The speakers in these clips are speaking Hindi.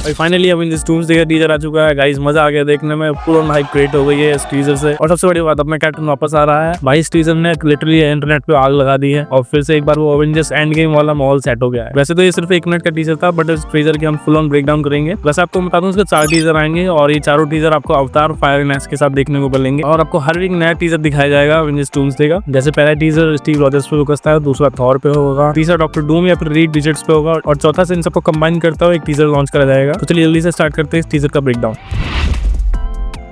भाई फाइनली अब इन डूम्सडे का टीजर आ चुका है गाइस, मजा आ गया देखने में, पूरा हाइप क्रिएट हो गई है इस टीजर से। और सबसे बड़ी बात, अपना कैप्टन वापस आ रहा है भाई। इस टीजर ने लिटरली इंटरनेट पे आग लगा दी है और फिर से एक बार वो एवेंजर्स एंड गेम वाला माहौल सेट हो गया है। वैसे तो ये सिर्फ 1 मिनट का टीजर था, बट इस टीजर की हम फुल ऑन ब्रेक डाउन करेंगे। वैसे आपको बता दूं इसके 4 टीजर आएंगे और ये चारों टीजर आपको अवतार फायर एंड एस के साथ देखने को मिलेंगे और आपको हर एक नया टीजर दिखाया जाएगा एवेंजर्स डूम्सडे का। जैसे पहला टीजर स्टीव रॉजर्स पे फोकस था, दूसरा थॉर पे होगा, तीसरा डॉक्टर डूम या फिर रीड रिचर्ड्स पे होगा और चौथा से इन सबको कंबाइन करता हुआ एक टीजर लॉन्च करा जाएगा। तो चलिए जल्दी से स्टार्ट करते हैं इस टीजर का ब्रेकडाउन।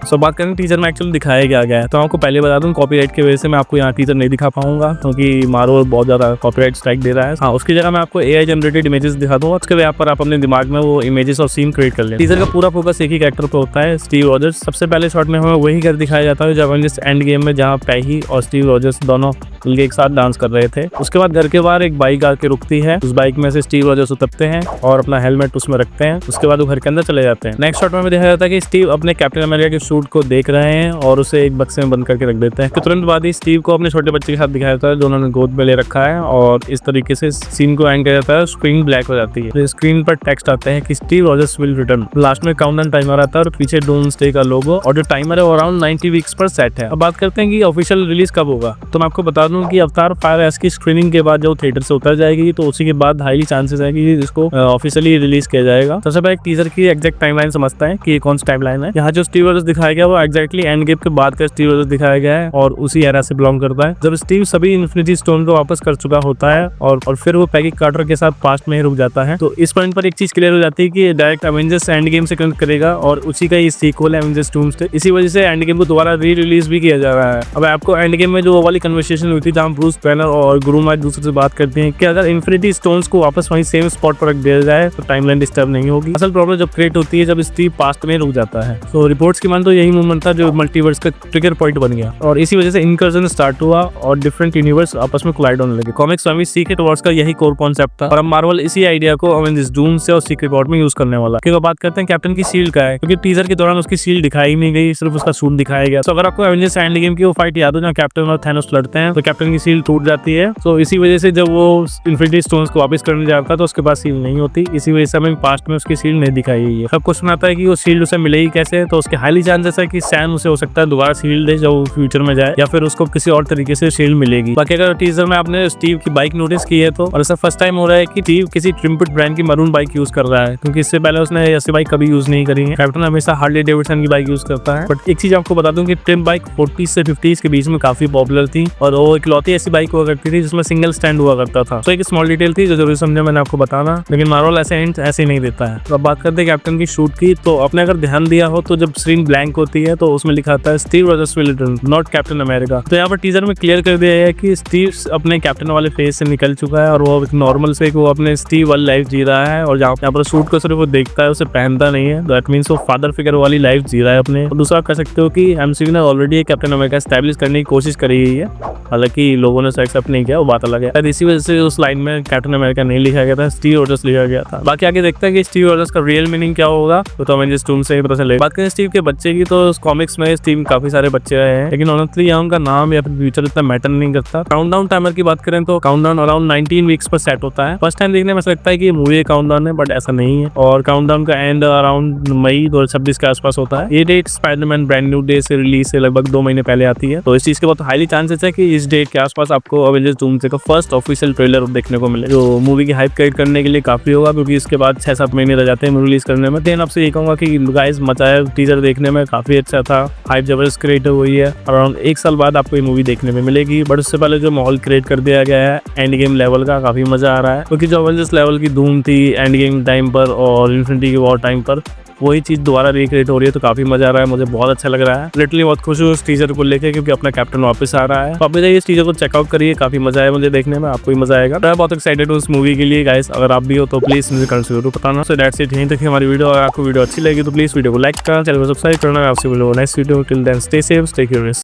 सो बात करें टीजर में एक्चुअली दिखाया क्या गया है, तो आपको पहले बता दूं कॉपीराइट की वजह से मैं आपको यहाँ टीजर नहीं दिखा पाऊंगा क्योंकि मार्वल बहुत ज्यादा कॉपीराइट स्ट्राइक दे रहा है। हाँ, उसकी जगह मैं आपको एआई जनरेटेड इमेजेस दिखा दूंगा, उसके बाद पर आप अपने दिमाग में वो इमेजेस और सीन क्रिएट कर लें। टीजर का पूरा फोकस एक ही कैरेक्टर पे होता है, स्टीव रॉजर्स। सबसे पहले शॉट में हमें वही घर दिखाया जाता है जो एवेंजर्स एंड गेम में जहाँ पैगी और स्टीव रॉजर्स दोनों मिलकर एक साथ डांस कर रहे थे। उसके बाद घर के बाहर एक बाइक आके रुकती है, उस बाइक में से स्टीव रॉजर्स उतरते हैं और अपना हेलमेट उसमें रखते हैं। उसके बाद वो घर के अंदर चले जाते हैं। नेक्स्ट शॉट में देखा जाता है कि स्टीव अपने कैप्टन अमेरिका के सूट को देख रहे हैं और उसे एक बक्से में बंद करके रख देते हैं। तो तुरंत बाद ही स्टीव को अपने छोटे बच्चे के साथ दिखाया जाता है जो उन्होंने गोद में ले रखा है और इस तरीके से सीन को एंड किया जाता है। स्क्रीन ब्लैक हो जाती है, स्क्रीन पर टेक्स्ट आते हैं कि Steve Rogers will return. Last में काउंटडाउन टाइमर आता है और पीछे डूम्सडे का लोगो और जो टाइमर है वो अराउंड 90 वीक्स पर सेट है। अब बात करते हैं कि ऑफिशियल रिलीज कब होगा, तो मैं आपको बता दूं कि अवतार फायर एस की स्क्रीनिंग के बाद जो थिएटर से उतर जाएगी तो उसी के बाद हाईली चांसेस है कि इसको ऑफिशियली रिलीज किया जाएगा। सबसे पहले टीजर की एग्जैक्ट टाइमलाइन समझता है कि ये कौन सी टाइमलाइन है। यहाँ जो स्टीव रॉजर्स दिखाया गया वो एक्जैक्टली एंड गेम के बाद का स्टीव रॉजर्स दिखाया गया है और उसी एरा से बिलोंग करता है जब स्टीव सभी इन्फिनिटी स्टोन को वापस कर चुका होता है और फिर वो पैगी कार्टर के साथ पास्ट में ही रुक जाता है। तो इस पॉइंट पर एक चीज क्लियर हो जाती है कि डायरेक्ट एवेंजर्स एंड गेम से कनेक्ट करेगा और उसी का ये सीक्वल है एवेंजर्स डूम्सडे। इसी वजह से एंड गेम को दोबारा री रिलीज भी किया जा रहा है। अब आपको एंड गेम में जो वो वाली कन्वर्सेशन हुई थी जहाँ ब्रूस बैनर और गुरुमा एक दूसरे से बात करते हैं कि अगर इन्फिनिटी स्टोन्स को वापस वहीं सेम स्पॉट पर रख दिया जाए तो टाइमलाइन डिस्टर्ब नहीं होगी। असल प्रॉब्लम जब क्रिएट होती है जब स्टीव पास्ट में रुक जाता है। तो रिपोर्ट्स की मान तो यही मूवमेंट था जो मल्टीवर्स का ट्रिगर पॉइंट बन गया और इसी वजह से इनकर्जन स्टार्ट हुआ और डिफरेंट यूनिवर्स आपस में कोलाइड होने लगे। कॉमिक्स में सीक्रेट वॉर्स का यही कोर कॉन्सेप्ट था और अब मार्वल इसी आइडिया को एवेंजर्स डूम्सडे और सीक्रेट वॉर में यूज करने वाला। क्योंकि बात करते हैं कैप्टन की शील्ड का है, क्योंकि टीजर के दौरान उसकी शील्ड दिखाई नहीं गई, सिर्फ उसका सूट दिखाया गया। तो अगर आपको एवेंजर्स एंड गेम की वो फाइट याद हो जहाँ कैप्टन और थैनोस लड़ते हैं तो कैप्टन की शील्ड टूट जाती है। तो इसी वजह से जब वो इन्फिनिटी स्टोन्स को वापस करने जाता है तो उसके पास शील्ड नहीं होती। इसी वजह से हमें पास्ट में उसकी शील्ड नहीं दिखाई गई है। सब क्वेश्चन आता है कि वो शील्ड उसे मिलेगी कैसे, तो उसके हाईली चांसेस है कि सैम उसे हो सकता है दोबारा शील्ड दे जब फ्यूचर में जाए या फिर उसको किसी और तरीके से शील्ड मिलेगी। बाकी अगर टीजर में आपने स्टीव की बाइक नोटिस की है तो और ऐसा फर्स्ट टाइम हो रहा है कि स्टीव किसी ट्रिम्पिट ब्रांड की मरून बाइक यूज कर रहा है क्योंकि इससे पहले उसने ऐसी बाइक कभी यूज नहीं करी है। कैप्टन हमेशा हार्ले डेविडसन की बाइक यूज करता है। बट एक चीज आपको बता दूं कि ट्रिम बाइक 40 से 50 के बीच में काफी पॉपुलर थी और वो इकलौती ऐसी बाइक हुआ करती थी जिसमें सिंगल स्टैंड हुआ करता था। तो एक स्मॉल डिटेल थी जो जरूरी समझा मैंने आपको बताना, लेकिन मार्वल ऐसे नहीं देता है। तो अब बात करते हैं कैप्टन की शूट की, तो आपने अगर ध्यान दिया हो तो जब स्क्रीन ब्लैंक होती है तो उसमें लिखा आता है Steve Rogers will return not captain America. तो यहाँ पर टीजर में क्लियर कर दिया है कि स्टीव अपने कैप्टन वाले फेज से निकल चुका है और वो नॉर्मल से वो अपने स्टीव वाली लाइफ जी रहा है और जहाँ पर सूट को सिर्फ वो देखता है, उसे पहनता नहीं है। दैट मींस वो फादर फिगर वाली लाइफ जी रहा है अपने। और दूसरा कह सकते हो कि एमसीयू ने ऑलरेडी कैप्टन अमेरिका एस्टैब्लिश करने की कोशिश करी है, हालांकि लोगों ने एक्सेप्ट नहीं किया, वो बात अलग है। इसी वजह से उस लाइन में कैप्टन अमेरिका नहीं लिखा गया था, स्टीव रॉजर्स लिखा गया था। बाकी आगे देखते हैं कि स्टीव रॉजर्स का रियल मीनिंग क्या होगा, तो एवेंजर्स डूम्सडे से ही पता चलेगा। बात करें स्टीव के बच्चे की, तो कॉमिक्स में स्टीव काफी सारे बच्चे रहे हैं, लेकिन ऑनेस्टली यहाँ उनका नाम या फिर फ्यूचर इतना मैटर नहीं करता। काउंटडाउन टाइमर की बात करें तो काउंटडाउन अराउंड 19 वीक्स पर सेट होता है। फर्स्ट टाइम देखने में ऐसा लगता है कि मूवी काउंटडाउन है, बट ऐसा नहीं है। और काउंटडाउन का एंड अराउंड मई 2026 के आसपास होता है। ये date Spiderman brand new day से रिलीज से लगभग 2 महीने पहले आती है, तो इस चीज के बहुत हाईली चांसेस है कि इस डेट के आसपास आपको एवेंजर्स डूम्सडे का फर्स्ट ऑफिशियल ट्रेलर देखने को मिले, जो मूवी की हाइप क्रिएट करने के लिए काफी होगा क्योंकि इसके बाद 6-7 महीने रह जाते हैं रिलीज करने में। देन आपसे ये कहूंगा कि गाइस मजा आया, टीजर देखने में काफी अच्छा था, हाइप जबरदस्त क्रिएट हुई है। अराउंड 1 साल बाद आपको ये मूवी देखने में मिलेगी, बट उससे पहले जो माहौल क्रिएट कर दिया गया है एंड गेम लेवल का, काफी मजा आ रहा है क्योंकि जो एवेंजर्स लेवल की धूम थी एंड गेम टाइम पर और इन्फिनिटी वॉर टाइम पर, वही चीज दोबारा रिक्रिएट हो रही है। तो काफी मजा आ रहा है, मुझे बहुत अच्छा लग रहा है। लिटरली बहुत खुश हूँ इस टीजर को लेकर क्योंकि अपना कैप्टन वापस आ रहा है। तो आप जाइए इस टीजर को चेकआउट करिए, काफी मजा आया मुझे देखने में, आपको भी मजा आएगा। मैं बहुत एक्साइटेड हूँ इस मूवी के लिए गाइस, अगर आप भी हो तो प्लीज मुझे कमेंट जरूर बताना। सो दैट्स इट, यहीं तक हमारी वीडियो। अगर आपको वीडियो अच्छी लगी तो प्लीज वीडियो को लाइक करना, चैनल को सब्सक्राइब करना। आपसे मिलो next video, till then stay safe, stay curious.